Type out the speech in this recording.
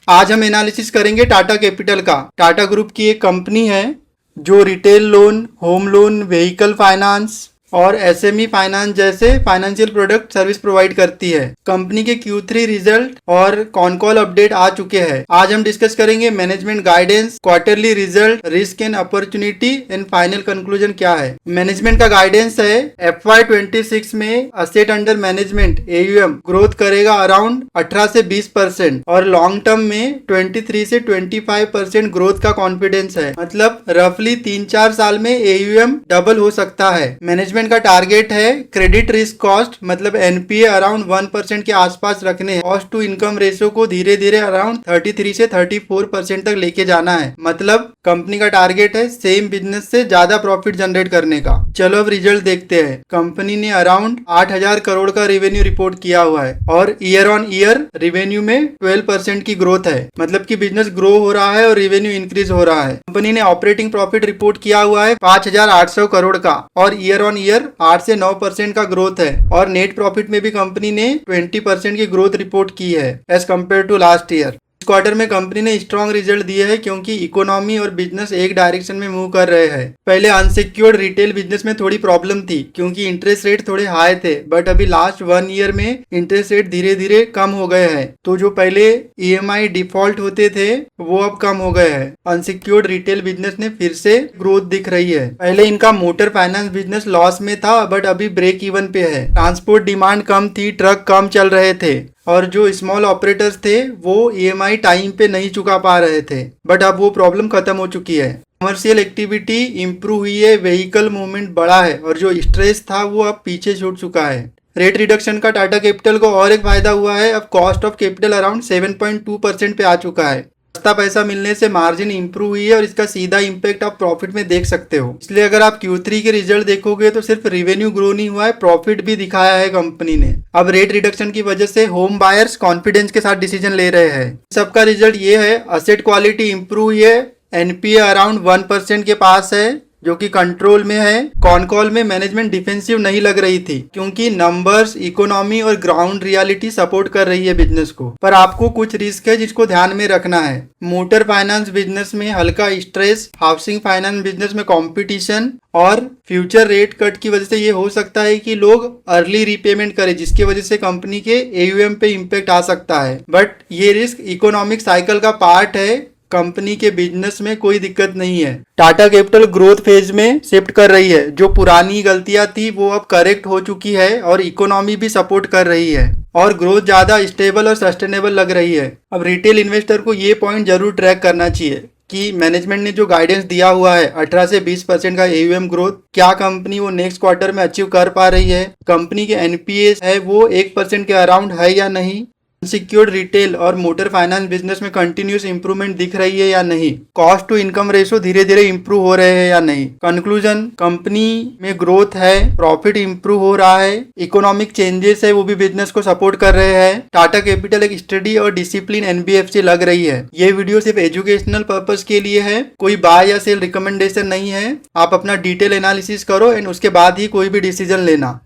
आज हम एनालिसिस करेंगे टाटा कैपिटल का। टाटा ग्रुप की एक कंपनी है जो retail loan, home loan, vehicle finance और एसएमई फाइनेंस जैसे फाइनेंशियल प्रोडक्ट सर्विस प्रोवाइड करती है। कंपनी के Q3 रिजल्ट और कॉन कॉल अपडेट आ चुके हैं। आज हम डिस्कस करेंगे management guidance, quarterly result, risk and opportunity and final conclusion क्या है। मैनेजमेंट का गाइडेंस है FY26 में asset under management AUM growth करेगा अराउंड 18 से 20% और लॉन्ग टर्म में 23 से 25% ग्रोथ का कॉन्फिडेंस है। मतलब रफली 3-4 साल में AUM डबल हो सकता है। मैनेजमेंट का टारगेट है क्रेडिट रिस्क कॉस्ट मतलब NPA अराउंड 1% के आसपास रखने, कॉस्ट टू इनकम रेशियो को धीरे धीरे अराउंड 33 से 34% तक लेके जाना है। मतलब कंपनी का टारगेट है सेम बिजनेस से ज्यादा प्रॉफिट जनरेट करने का। चलो अब रिजल्ट देखते हैं। कंपनी ने अराउंड 8,000 करोड़ का रेवेन्यू रिपोर्ट किया हुआ है और ईयर ऑन ईयर रेवेन्यू में 12% की ग्रोथ है। मतलब कि बिजनेस ग्रो हो रहा है और रेवेन्यू इंक्रीज हो रहा है। कंपनी ने ऑपरेटिंग प्रॉफिट रिपोर्ट किया हुआ है 5,800 करोड़ का और ईयर ऑन ईयर 8 से 9% का ग्रोथ है और नेट प्रॉफिट में भी कंपनी ने 20% की ग्रोथ रिपोर्ट की है as compared to last year. इस क्वार्टर में कंपनी ने स्ट्रॉन्ग रिजल्ट दिए हैं क्योंकि इकोनॉमी और बिजनेस एक डायरेक्शन में मूव कर रहे हैं। पहले अनसिक्योर्ड रिटेल बिजनेस में थोड़ी प्रॉब्लम थी क्योंकि इंटरेस्ट रेट थोड़े हाई थे, बट अभी लास्ट 1 ईयर में इंटरेस्ट रेट धीरे धीरे कम हो गए हैं। तो जो पहले EMI डिफॉल्ट होते थे वो अब कम हो गए हैं। अनसिक्योर्ड रिटेल बिजनेस ने फिर से ग्रोथ दिख रही है। पहले इनका मोटर फाइनेंस बिजनेस लॉस में था बट अभी ब्रेक इवन पे है। ट्रांसपोर्ट डिमांड कम थी, ट्रक कम चल रहे थे और जो स्मॉल ऑपरेटर्स थे वो EMI टाइम पे नहीं चुका पा रहे थे, बट अब वो प्रॉब्लम खत्म हो चुकी है। कमर्शियल एक्टिविटी इंप्रूव हुई है, व्हीकल मूवमेंट बढ़ा है और जो स्ट्रेस था वो अब पीछे छूट चुका है। रेट रिडक्शन का टाटा कैपिटल को और एक फायदा हुआ है। अब कॉस्ट ऑफ कैपिटल अराउंड 7.2% पे आ चुका है। सस्ता पैसा मिलने से मार्जिन इंप्रूव हुई है और इसका सीधा इम्पैक्ट आप प्रॉफिट में देख सकते हो। इसलिए अगर आप Q3 के रिजल्ट देखोगे तो सिर्फ रेवेन्यू ग्रो नहीं हुआ है, प्रॉफिट भी दिखाया है कंपनी ने। अब रेट रिडक्शन की वजह से होम बायर्स कॉन्फिडेंस के साथ डिसीजन ले रहे हैं। सबका रिजल्ट ये है, असेट क्वालिटी इंप्रूव हुई है, NPA अराउंड 1% के पास है जो कि कंट्रोल में है। कॉन कॉल में मैनेजमेंट डिफेंसिव नहीं लग रही थी क्योंकि नंबर्स, इकोनॉमी और ग्राउंड रियलिटी सपोर्ट कर रही है बिजनेस को। पर आपको कुछ रिस्क है जिसको ध्यान में रखना है। मोटर फाइनेंस बिजनेस में हल्का स्ट्रेस, हाउसिंग फाइनेंस बिजनेस में कंपटीशन और फ्यूचर रेट कट की वजह से ये हो सकता है कि लोग अर्ली रीपेमेंट करें जिसकी वजह से कंपनी के AUM पे इम्पेक्ट आ सकता है। बट ये रिस्क इकोनॉमिक साइकिल का पार्ट है, कंपनी के बिजनेस में कोई दिक्कत नहीं है। टाटा कैपिटल ग्रोथ फेज में शिफ्ट कर रही है। जो पुरानी गलतियां थी वो अब करेक्ट हो चुकी है और इकोनॉमी भी सपोर्ट कर रही है और ग्रोथ ज्यादा स्टेबल और सस्टेनेबल लग रही है। अब रिटेल इन्वेस्टर को ये पॉइंट जरूर ट्रैक करना चाहिए कि मैनेजमेंट ने जो गाइडेंस दिया हुआ है 18 से 20% का AUM ग्रोथ, क्या कंपनी वो नेक्स्ट क्वार्टर में अचीव कर पा रही है। कंपनी के NPA है वो 1% के अराउंड है या नहीं। अनसिक्योर्ड रिटेल और मोटर फाइनेंस बिजनेस में कंटिन्यूस इंप्रूवमेंट दिख रही है या नहीं। कॉस्ट टू इनकम रेशियो धीरे धीरे इंप्रूव हो रहे हैं या नहीं। कंक्लूजन, कंपनी में ग्रोथ है, प्रॉफिट इंप्रूव हो रहा है, इकोनॉमिक चेंजेस है वो भी बिजनेस को सपोर्ट कर रहे हैं। टाटा कैपिटल एक स्टडी और डिसिप्लिन NBFC लग रही है। ये वीडियो सिर्फ एजुकेशनल पर्पज के लिए है, कोई बाय या सेल रिकमेंडेशन नहीं है। आप अपना डिटेल एनालिसिस करो एंड उसके बाद ही कोई भी डिसीजन लेना।